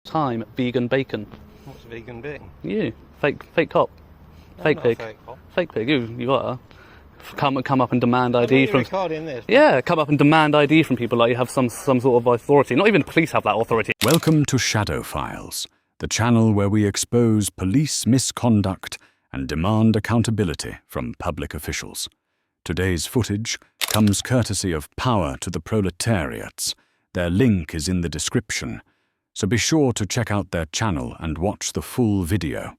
Time vegan bacon. What's vegan bacon? You fake cop, fake pig, fake pig. You are. Come up and demand ID from. Recording this. Yeah, come up and demand ID from people like you have some sort of authority. Not even the police have that authority. Welcome to Shadow Files, the channel where we expose police misconduct and demand accountability from public officials. Today's footage comes courtesy of Power to the Proletariats. Their link is in the description, so be sure to check out their channel and watch the full video.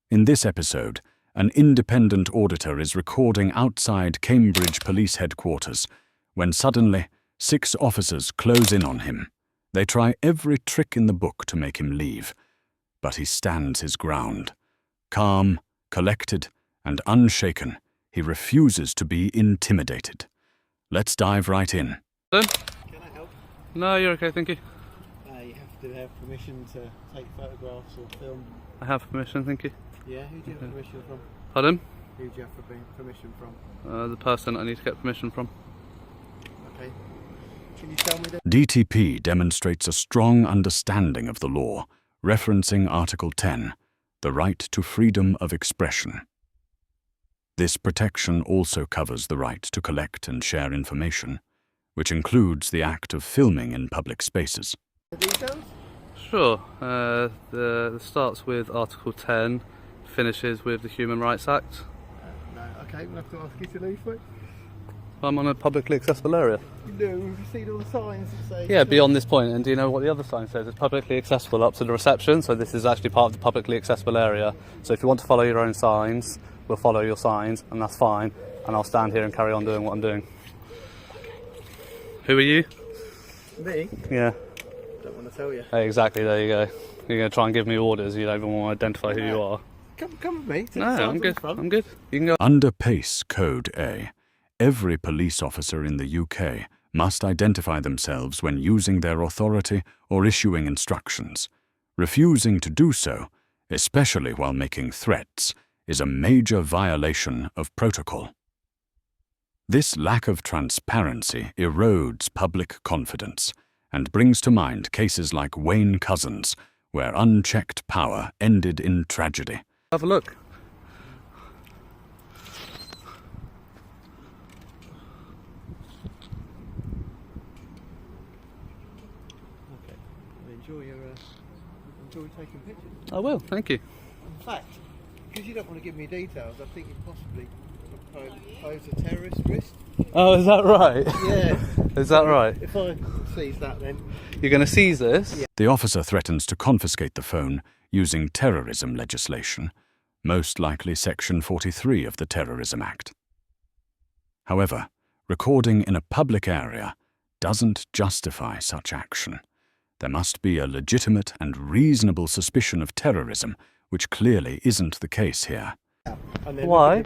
In this episode, an independent auditor is recording outside Cambridge Police Headquarters when suddenly 6 officers close in on him. They try every trick in the book to make him leave, but he stands his ground. Calm, collected, and unshaken, he refuses to be intimidated. Let's dive right in. Can I help? No, you're okay, thank you. You have to have permission to take photographs or film. I have permission, thank you. Yeah, who do you have permission from? Pardon? Who do you have permission from? The person I need to get permission from. Okay. Can you tell me that? DTP demonstrates a strong understanding of the law, referencing Article 10, the right to freedom of expression. This protection also covers the right to collect and share information, which includes the act of filming in public spaces. The details? Sure. It starts with Article 10, finishes with the Human Rights Act. No. Okay, we'll have to ask you to leave, please. I'm on a publicly accessible area. No, have you seen all the signs that say... Yeah, beyond this point, and do you know what the other sign says? It's publicly accessible up to the reception, so this is actually part of the publicly accessible area. So if you want to follow your own signs, we'll follow your signs, and that's fine, and I'll stand here and carry on doing what I'm doing. Who are you? Me? Yeah. Don't want to tell you. Hey, exactly, there you go. You're going to try and give me orders, you don't even want to identify who you are. Come with me. No, I'm good, I'm good. You can go. Under PACE Code A, every police officer in the UK must identify themselves when using their authority or issuing instructions. Refusing to do so, especially while making threats, is a major violation of protocol. This lack of transparency erodes public confidence and brings to mind cases like Wayne Couzens, where unchecked power ended in tragedy. Have a look. Okay. Enjoy taking pictures. I will, thank you. In fact, because you don't want to give me details, I think you possibly pose a terrorist risk. Oh, is that right? Yeah. Is that right? If I seize that, then... You're going to seize this? Yeah. The officer threatens to confiscate the phone using terrorism legislation, most likely Section 43 of the Terrorism Act. However, recording in a public area doesn't justify such action. There must be a legitimate and reasonable suspicion of terrorism, which clearly isn't the case here. Why?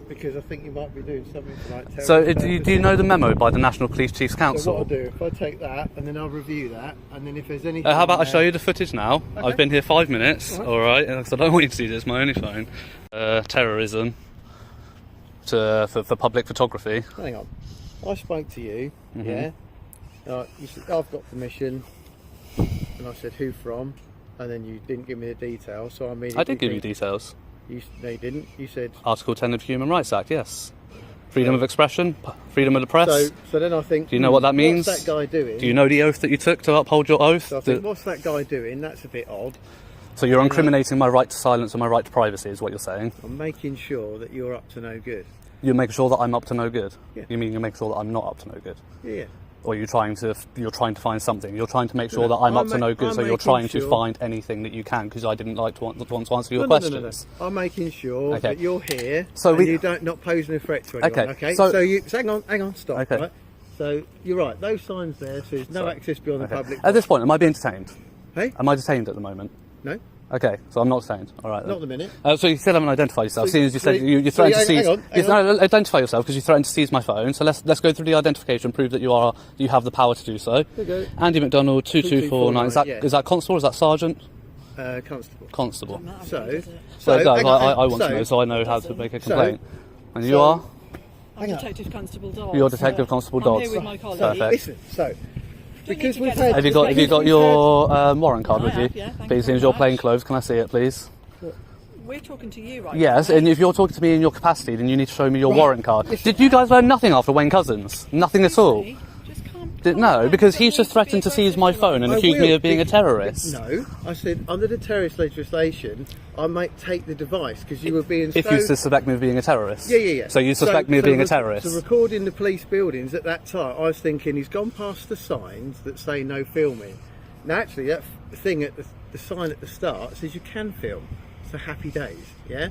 Because I think you might be doing something for like terrorism. So, do you know the memo by the National Police Chiefs Council? So what I'll do, if I take that, and then I'll review that, and then if there's anything... How about I show you the footage now? Okay. I've been here 5 minutes, alright, because I don't want you to see this, my only phone. Terrorism for public photography. Hang on. I spoke to you, yeah? You said, I've got permission, and I said, who from? And then you didn't give me the details, so I immediately... I did give you details. No, you didn't. You said... Article 10 of the Human Rights Act, yes. Freedom of expression, freedom of the press. So then I think... Do you know what that means? What's that guy doing? Do you know the oath that you took to uphold your oath? So I think, what's that guy doing? That's a bit odd. So you're incriminating my right to silence and my right to privacy, is what you're saying? I'm making sure that you're up to no good. You're making sure that I'm up to no good? Yeah. You mean you're making sure that I'm not up to no good? Yeah. Or you're trying to find something. You're trying to make sure that I'm up to no good, so you're trying to find anything that you can, because I didn't want to answer your questions. No. I'm making sure that you're here, so and you don't not posing a threat to anyone. Okay. So you hang on, stop. Okay. Right? So you're right. Those signs there says no access beyond the public. At this point, am I being detained? Hey? Am I detained at the moment? No. Okay, so I'm not detained. All right. Then. Not at the minute. So you still haven't identified yourself. Seeing as you said you threatened to seize. Hang on. Identify yourself because you threatened to seize my phone. So let's go through the identification. Prove that you have the power to do so. Okay. Andy McDonald, 2249. Is that constable? Or is that sergeant? Constable. Constable. So I want to know so I know how to make a complaint. And you are? I'm Detective Constable Dodds. You're Detective Constable Dodds. I'm here with my colleague. Perfect. Listen, so because we've had. Have you got your warrant card with I have, you? yeah, thank you Please, very in your much. plain clothes. Can I see it, please? We're talking to you right Yes, now. and if you're talking to me in your capacity, then you need to show me your Right. warrant card. Listen. Did you guys learn nothing after Wayne Couzens? Nothing at all? Just calm No, down. because You he's don't just need to threatened be to seize my phone and I accuse me will, of being a terrorist. No, I said under the terrorist legislation, I might take the device because you were being. If you suspect me of being a terrorist? Yeah. So you suspect me of being a terrorist? So recording the police buildings at that time, I was thinking he's gone past the signs that say no filming. Now, actually, that thing at the sign at the start says you can film. So happy days, yeah.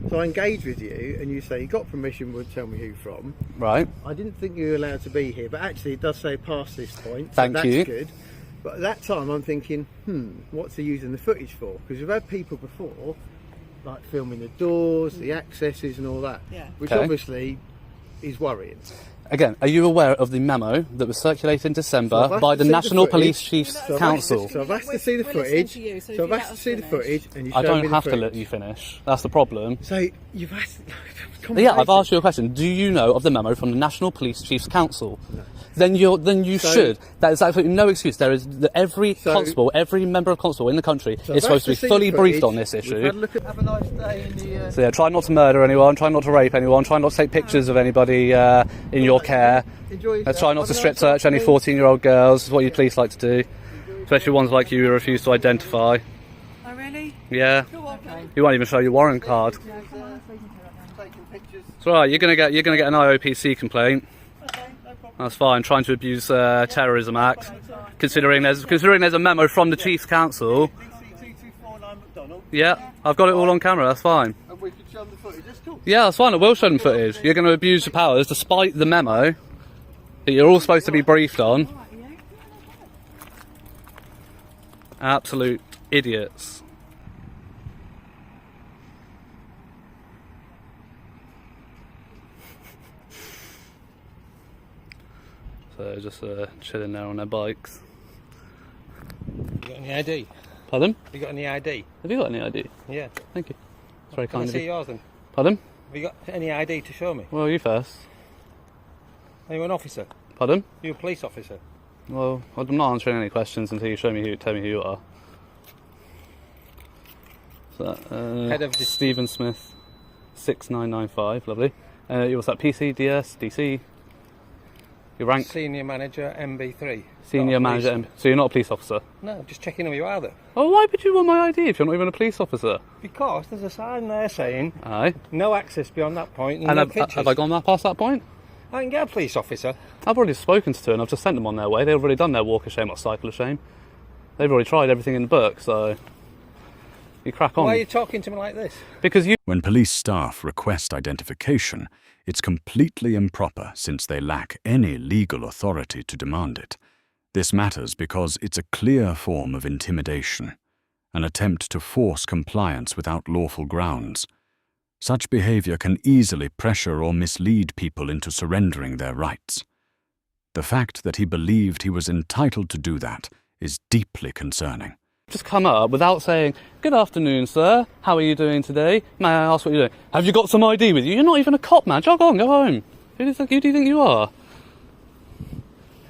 So I engage with you, and you say you got permission. Would tell me who from. Right. I didn't think you were allowed to be here, but actually it does say past this point. Thank so you. that's good. But at that time, I'm thinking, what's he using the footage for? Because we've had people before, like filming the doors, the accesses, and all that, Yeah. which Okay. obviously is worrying. Again, are you aware of the memo that was circulated in So December I've asked by to the see the National footage. Police Chiefs So I've asked Council? So I've asked to see the We're listening footage. to you, so if So I've you let asked to us see the finish. footage, and you I showed don't me the have to footage. let you finish. That's the problem. So you've asked. Yeah, I've asked you a question. Do you know of the memo from the National Police Chiefs Council? No. Then you So- should. That is absolutely no excuse. There is every So- constable, every member of constable in the country So is I've supposed to be asked see fully the briefed footage. on this We've issue. had a look at. Have a nice day in the. So yeah, try not to murder anyone, try not to rape anyone, try not to take pictures of anybody in your care. Enjoy yourself. Let's try not Have to a strip nice search any afternoon. 14-year-old girls. Is what you police like to do, especially ones like you who refuse to identify. Oh, really? Yeah, Go on, then. you won't even show your warrant card. Taking pictures. It's all right. You're gonna get an IOPC complaint. Okay, no problem. That's fine. Trying to abuse terrorism act. Considering there's a memo from the Chiefs Council. DC2249 McDonald. Yeah, I've got it all on camera. That's fine. And we could show them the footage. That's cool. Yeah, that's fine. I will show them footage. You're going to abuse your powers despite the memo that you're all supposed to be briefed on. Absolute idiots. So just chilling there on their bikes. You got any ID? Pardon? You got any ID? Have you got any ID? Yeah. Thank you. It's very Can I kind of see you. yours then? Pardon? Have you got any ID to show me? Well, you first. Are you an officer? Pardon? Are you a police officer? Well, I'm not answering any questions until you tell me who you are. So, Head of Stephen Smith, 6995, lovely. What's that? PC, DS, DC? Your rank? Senior manager, MB3. Senior Not a police- manager. So you're not a police officer? No, just checking who you are though. Oh, why would you want my ID if you're not even a police officer? Because there's a sign there saying Aye. no access beyond that point and, And no have pictures. I gone past that point? I can get a police officer. I've already spoken to two and I've just sent them on their way. They've already done their walk of shame or cycle of shame. They've already tried everything in the book, so you crack on. Why are you talking to me like this? Because you When police staff request identification, it's completely improper since they lack any legal authority to demand it. This matters because it's a clear form of intimidation, an attempt to force compliance without lawful grounds. Such behavior can easily pressure or mislead people into surrendering their rights. The fact that he believed he was entitled to do that is deeply concerning. just come up without saying, "Good afternoon, sir. How are you doing today? May I ask what you're doing? Have you got some ID with you? You're not even a cop, man. Jog on, go home. Who do you think you are?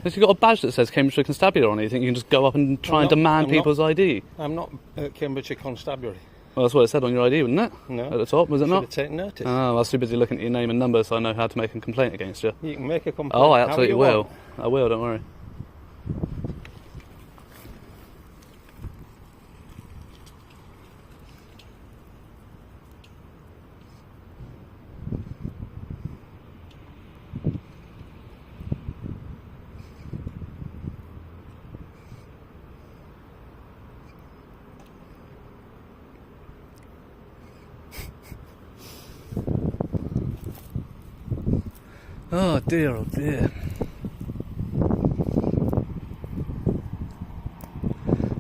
If you've got a badge that says Cambridgeshire Constabulary on it, you think you can just go up and try and demand people's ID? I'm not at Cambridgeshire Constabulary. Well, that's what it said on your ID, wouldn't it? No. At the top, was it Should not? have taken notice. Oh, I was too busy looking at your name and number, so I know how to make a complaint against you. You can make a complaint. Oh, I however absolutely you will. want. I will, don't worry. Oh dear, oh dear.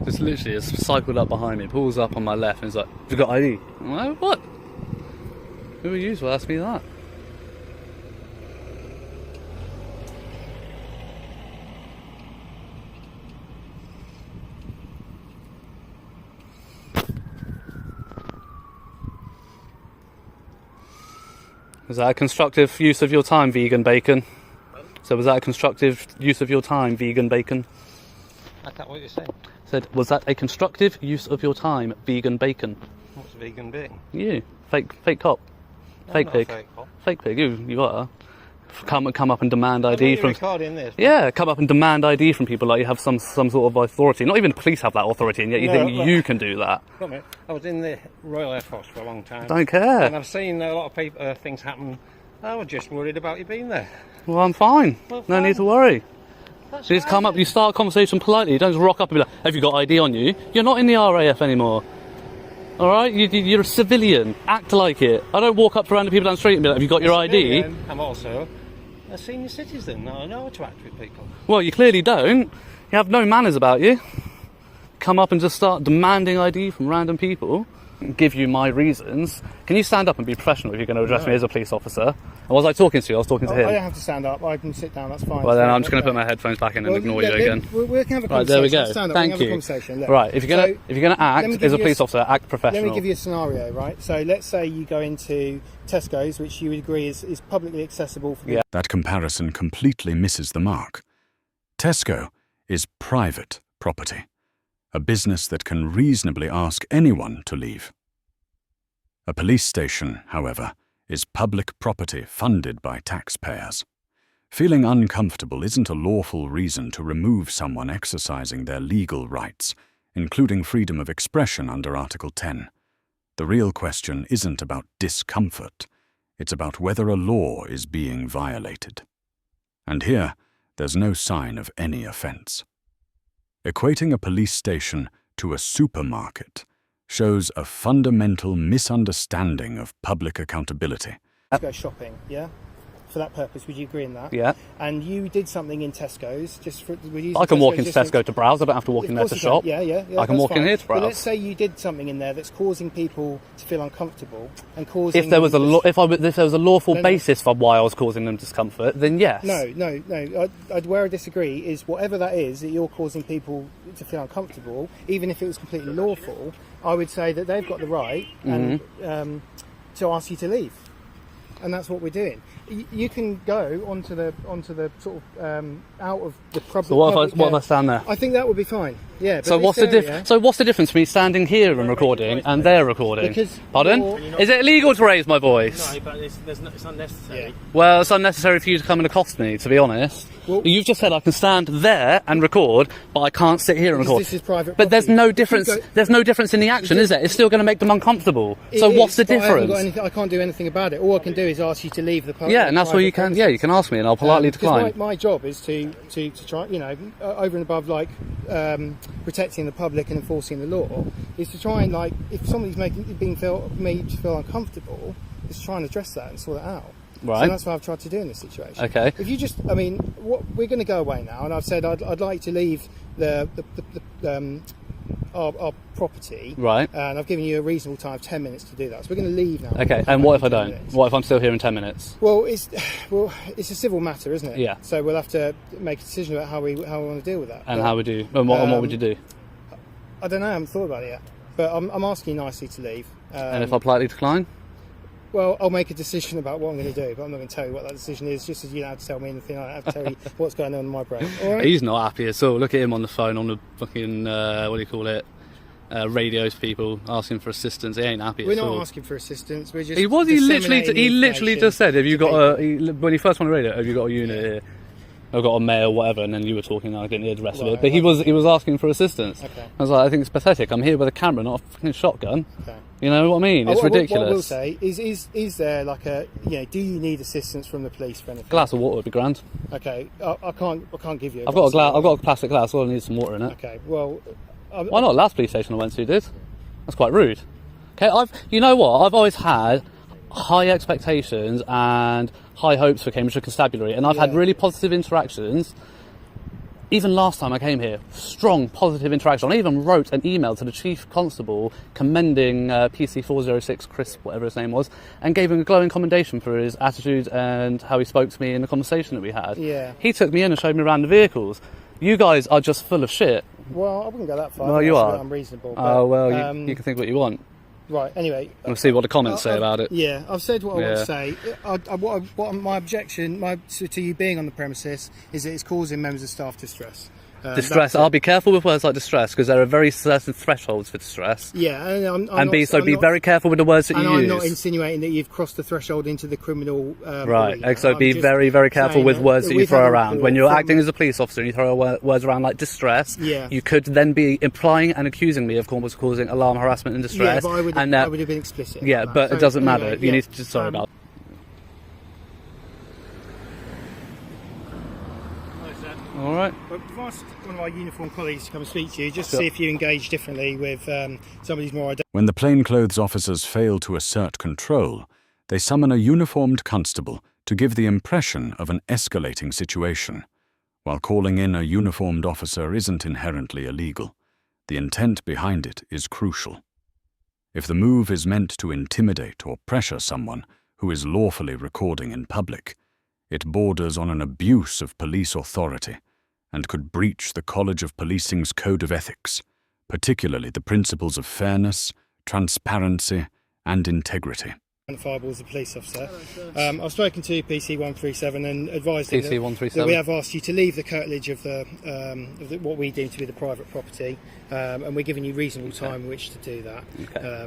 Just literally has cycled up behind me, pulls up on my left and he's like, "Have you got ID?" I'm like, "What? Who are you to ask me that?" Was that a constructive use of your time, vegan bacon? So was that a constructive use of your time, vegan bacon? I can't what you're saying. Said, was that a constructive use of your time, vegan bacon? What's vegan bacon? You, fake cop. Fake I'm not pig. a fake cop. Fake pig, you are. Come up and demand I ID you're from... recording this. Yeah, come up and demand ID from people like you have some sort of authority. Not even the police have that authority, and yet you think you can do that. Look, mate, I was in the Royal Air Force for a long time. Don't care. And I've seen a lot of people, things happen. I was just worried about you being there. Well, I'm fine. Well, No fine. need to worry. That's You just fine, come up, then. you start a conversation politely. You don't just rock up and be like, have you got ID on you? You're not in the RAF anymore. Alright? You're a civilian. Act like it. I don't walk up to random people down the street and be like, have you got your ID? I'm also a senior citizen. I know how to act with people. Well, you clearly don't. You have no manners about you. Come up and just start demanding ID from random people. Give you my reasons. Can you stand up and be professional if you're going to address me as a police officer? And was I talking to you? I was talking to I don't him. have to stand up. I can sit down. That's fine. Well, then I'm just going to put my headphones back in and ignore you again. We can have a conversation. Right, there we go. Stand up, Thank we can you. have a conversation. Look. Right, if you're going to act as a police officer, act professional. Let me give you a scenario, right? So let's say you go into Tesco's, which you would agree is publicly accessible for Yeah. That comparison completely misses the mark. Tesco is private property, a business that can reasonably ask anyone to leave. A police station, however, is public property funded by taxpayers. Feeling uncomfortable isn't a lawful reason to remove someone exercising their legal rights, including freedom of expression under Article 10. The real question isn't about discomfort, it's about whether a law is being violated. And here, there's no sign of any offence. Equating a police station to a supermarket shows a fundamental misunderstanding of public accountability. go shopping, yeah? For that purpose, would you agree in that? Yeah. And you did something in Tesco's, just for... I can walk into Tesco to browse. I don't have to walk in there to shop. Yeah. I can walk in here to browse. But let's say you did something in there that's causing people to feel uncomfortable and causing... If there was a lawful No. basis for why I was causing them discomfort, then yes. No. Where I disagree is whatever that is that you're causing people to feel uncomfortable, even if it was completely lawful, I would say that they've got the right and to ask you to leave, and that's what we're doing. You can go onto the sort of out of the problem. So what if I stand there? I think that would be fine. Yeah. So what's the difference? So what's the difference between standing here and recording and there recording? Because Pardon? Is it illegal to raise my voice? No, but it's unnecessary. Yeah. Well, it's unnecessary for you to come and accost me, to be honest. Well- You've just said I can stand there and record, but I can't sit here and Because record. this is private But there's property. no If you difference. go- There's no difference in the action, is there? It's still going to make them uncomfortable. So It what's is, the but I haven't got difference? anything- I can't do anything about it. All I can do is ask you to leave the public. Yeah, and that's where you can. Yeah, you can ask me, and I'll politely decline. Because my job is to try, over and above like protecting the public and enforcing the law, is to try and if somebody's made to feel uncomfortable, is to try and address that and sort it out. Right. So that's what I've tried to do in this situation. Okay. If you just, we're going to go away now, and I've said I'd like to leave our property. Right. And I've given you a reasonable time of 10 minutes to do that. So we're going to leave now. Okay, and what if I don't? What if I'm still here in 10 minutes? Well, it's a civil matter, isn't it? Yeah. So we'll have to make a decision about how we want to deal with that. And But how would you? And what would you do? I don't know. I haven't thought about it yet. But I'm asking you nicely to leave. And if I politely decline? Well, I'll make a decision about what I'm going to do, but I'm not going to tell you what that decision is. Just as you don't have to tell me anything, I don't have to tell you what's going on in my brain. All right? He's not happy at all. Look at him on the phone, on the fucking what do you call it? Radio to people asking for assistance. He ain't happy We're at all. not asking for assistance. We're just He was. He literally disseminating just said, "Have you got a?" information When he first went on the radio, "Have you got a unit here?" I've got a mail, whatever, and then you were talking, and I didn't hear the rest of it. Right, But he was asking for assistance. Okay. I was like, I think it's pathetic. I'm here with a camera, not a fucking shotgun. Okay. You know what I mean? It's ridiculous. What I will say is there like a do you need assistance from the police for anything? Glass of water would be grand. Okay, I can't give you. I've got a plastic glass. All I need is some water in it. Okay, well, Why not? Last police station I went to did. That's quite rude. Okay, you know what? I've always had high expectations and high hopes for Cambridgeshire Constabulary, and I've had really positive interactions. Even last time I came here, strong positive interaction. I even wrote an email to the Chief Constable commending PC 406 Chris, whatever his name was, and gave him a glowing commendation for his attitude and how he spoke to me in the conversation that we had. Yeah. He took me in and showed me around the vehicles. You guys are just full of shit. Well, I wouldn't go that far. Well, I think you that's a are. bit unreasonable. Oh, well, but, you can think what you want. Right. Anyway, We'll see what the comments say about it. Yeah, I've said what I want Yeah. to say. What my objection to you being on the premises is that it's causing members of staff distress. Distress. I'll be careful with words like distress because there are very certain thresholds for distress. Yeah, and be very careful with the words that you use. I'm not insinuating that you've crossed the threshold into the criminal. Right. arena. So be very, very careful with words that you throw around. When you're acting as a police officer and you throw words around like distress, you could then be implying and accusing me of causing alarm, harassment, and distress. Yeah, but I would have been explicit. Yeah, but it doesn't matter. You need to sorry about. All right. But I've asked one of our uniformed colleagues to come and speak to you just to see if you engage differently with somebody's more identified. When the plainclothes officers fail to assert control, they summon a uniformed constable to give the impression of an escalating situation. While calling in a uniformed officer isn't inherently illegal, the intent behind it is crucial. If the move is meant to intimidate or pressure someone who is lawfully recording in public, it borders on an abuse of police authority and could breach the College of Policing's Code of Ethics, particularly the principles of fairness, transparency, and integrity. Identifiable as a police officer. I've spoken to PC 137 and advised them PC-137. that we have asked you to leave the curtilage of what we deem to be the private property, and we're giving you reasonable time in which to do that.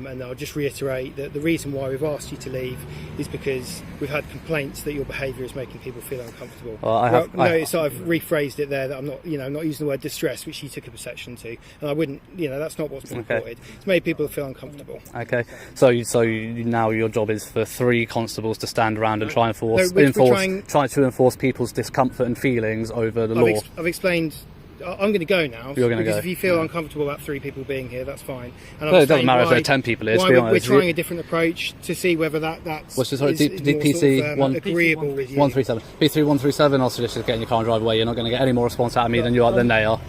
And I'll just reiterate that the reason why we've asked you to leave is because we've had complaints that your behaviour is making people feel uncomfortable. I've rephrased it there that I'm not using the word distress, which you took a perception to, and I wouldn't. That's not what's been reported. It's made people feel uncomfortable. Okay. So now your job is for 3 constables to stand around and try to enforce people's discomfort and feelings over the law. I've explained. I'm going to go now. You're going to go. If you feel uncomfortable about 3 people being here, that's fine. And it doesn't matter if there are 10 people here. To be honest, we're trying a different approach to see whether that's PC agreeable with you. 137. PC 137. I'll suggest just get in your car and drive away. You're not going to get any more response out of me than they are.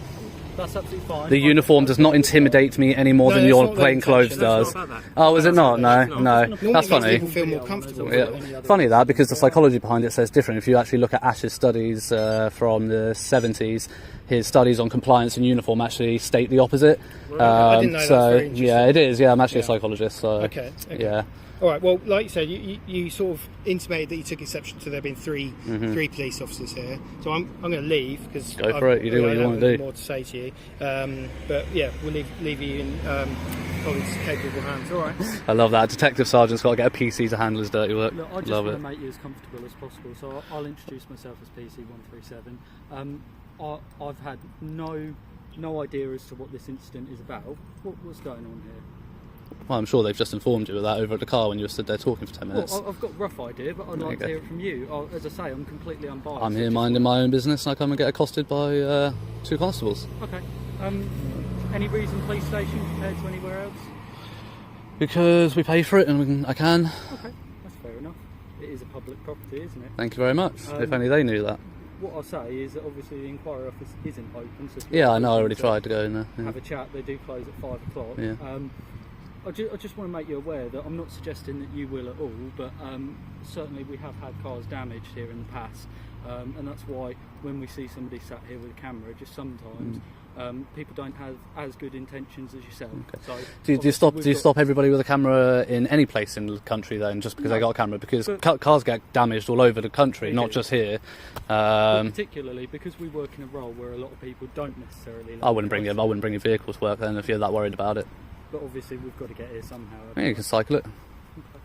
That's absolutely fine. The uniform does not intimidate me any more than your plain clothes does. Oh, is it not? No. That's funny. People feel more comfortable. Funny that, because the psychology behind it says different. If you actually look at Ash's studies from the 70s, his studies on compliance and uniform actually state the opposite. I didn't know that. Yeah, it is. Yeah, I'm actually a psychologist. So okay. Yeah. All right. Well, like you said, you sort of intimated that you took exception to there being three police officers here. So I'm going to leave because go for it. You do what you want to do. More to say to you, but yeah, we'll leave you in colleagues' capable hands. All right. I love that. Detective sergeant's got to get a PC to handle his dirty work. Look, I just want to make you as comfortable as possible. So I'll introduce myself as PC 137. I've had no idea as to what this incident is about. What's going on here? Well, I'm sure they've just informed you of that over at the car when you were stood there talking for 10 minutes. Well, I've got a rough idea, but I'd like to hear it from you. As I say, I'm completely unbiased. I'm here minding my own business and I come and get accosted by 2 constables. Okay. Any reason police station compared to anywhere else? Because we pay for it and I can. Okay, that's fair enough. It is a public property, isn't it? Thank you very much. If only they knew that. What I'll say is that obviously the inquiry office isn't open. So yeah, I know. I already tried to go in there. Yeah. Have a chat. They do close at 5 o'clock. Yeah. I just want to make you aware that I'm not suggesting that you will at all, but certainly we have had cars damaged here in the past, and that's why when we see somebody sat here with a camera, just sometimes people don't have as good intentions as yourself. Okay. So do you stop everybody with a camera in any place in the country then, just because they got a camera? Because cars get damaged all over the country, not just here. Particularly because we work in a role where a lot of people don't necessarily. I wouldn't bring your vehicle to work then if you're that worried about it. But obviously we've got to get here somehow. Yeah, you can cycle it. Okay.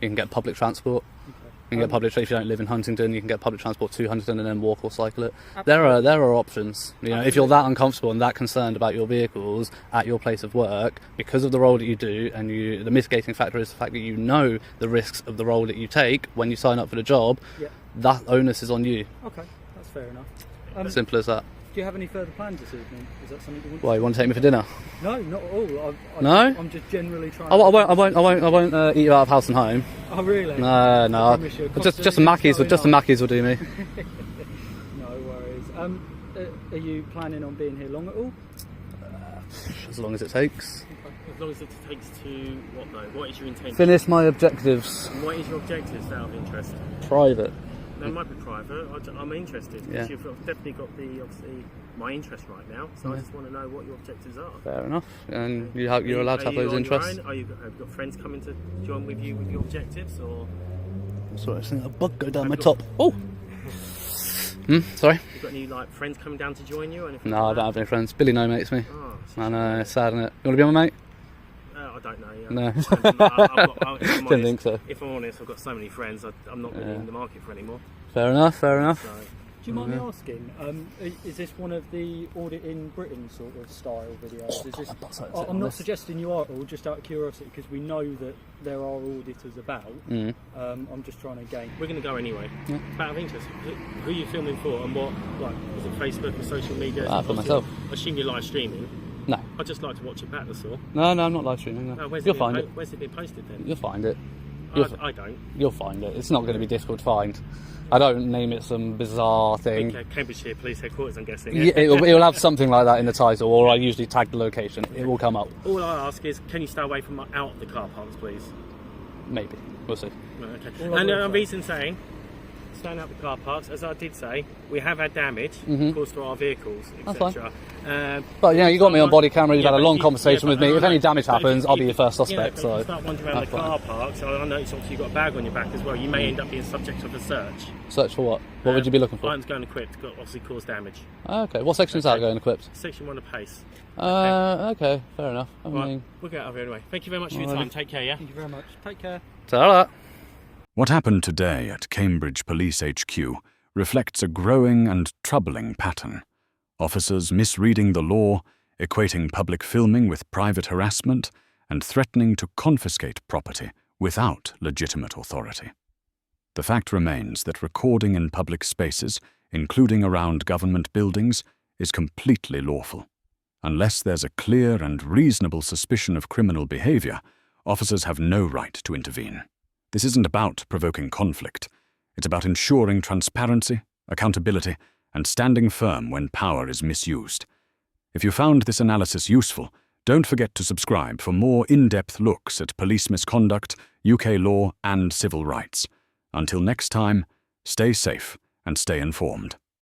You can get public transport. Okay. You can get public. If you don't live in Huntingdon, you can get public transport to Huntingdon and then walk or cycle it. Absolutely. There are options. If you're that uncomfortable and that concerned about your vehicles at your place of work because of the role that you do, and the mitigating factor is the fact that you know the risks of the role that you take when you sign up for the job. Yeah. That onus is on you. Okay, that's fair enough. Simple as that. Do you have any further plans this evening? Is that something you want? Why, you want to take me for dinner? No, not at all. No? I'm just generally trying. I won't eat you out of house and home. Oh really? No. Just a Mackies will do me. No worries. Are you planning on being here long at all? As long as it takes. Okay. As long as it takes to what though? What is your intention? Finish my objectives. And what is your objectives out of interest? Private. They might be private. I'm interested because you've definitely got obviously my interest right now. So I just want to know what your objectives are. Fair enough. And you're allowed to have those interests. Have you got friends coming to join with you with your objectives, or? Sorry, I think a bug go down my top. Oh. Sorry? You got any like friends coming down to join you or anything? No, I don't have any friends. Billy no mates me. Oh, I know, it's sad, isn't it? You want to be my mate? I don't know. Yeah. No. Didn't think so. If I'm honest, I've got so many friends. I'm not really in the market for anymore. Fair enough, fair enough. So, Do you mind me asking, is this one of the Audit in Britain sort of style videos? Is this, I'm not suggesting you are at all, just out of curiosity, because we know that there are auditors about. I'm just trying to gain. we're going to go anyway. Out of interest, who are you filming for and what? Like, is it Facebook or social media? For Obviously, myself. I assume you're live streaming. No. I'd just like to watch it back, that's all. No, I'm not live streaming. No. Where's You'll find it. Where's it been posted then? You'll find it. I don't. You'll find it. It's not going to be difficult to find. I don't name it some bizarre thing. Cambridgeshire Police Headquarters, I'm guessing. Yeah, it'll have something like that in the title, or I usually tag the location. It will come up. All I ask is, can you stay away from out of the car parks, please? Maybe. We'll see. Right, okay. And the reason saying, staying out the car parks, as I did say, we have had damage caused to our vehicles, etc. But you got me on body camera. You've had a long conversation with me. If any damage happens, I'll be your first suspect. If So you start wandering around the car parks, I noticed obviously you've got a bag on your back as well. You may end up being subject of a search. search for what? What would you be looking for? Items going equipped, obviously cause damage. Okay. What section is that going equipped? Section 1 of PACE. Okay. Fair enough. I Right, mean, we'll get out of here anyway. Thank you very much for your time. Take care, yeah? Thank you very much. Take care. ta-ra. What happened today at Cambridge Police HQ reflects a growing and troubling pattern. Officers misreading the law, equating public filming with private harassment, and threatening to confiscate property without legitimate authority. The fact remains that recording in public spaces, including around government buildings, is completely lawful. Unless there's a clear and reasonable suspicion of criminal behavior, officers have no right to intervene. This isn't about provoking conflict. It's about ensuring transparency, accountability, and standing firm when power is misused. If you found this analysis useful, don't forget to subscribe for more in-depth looks at police misconduct, UK law, and civil rights. Until next time, stay safe and stay informed.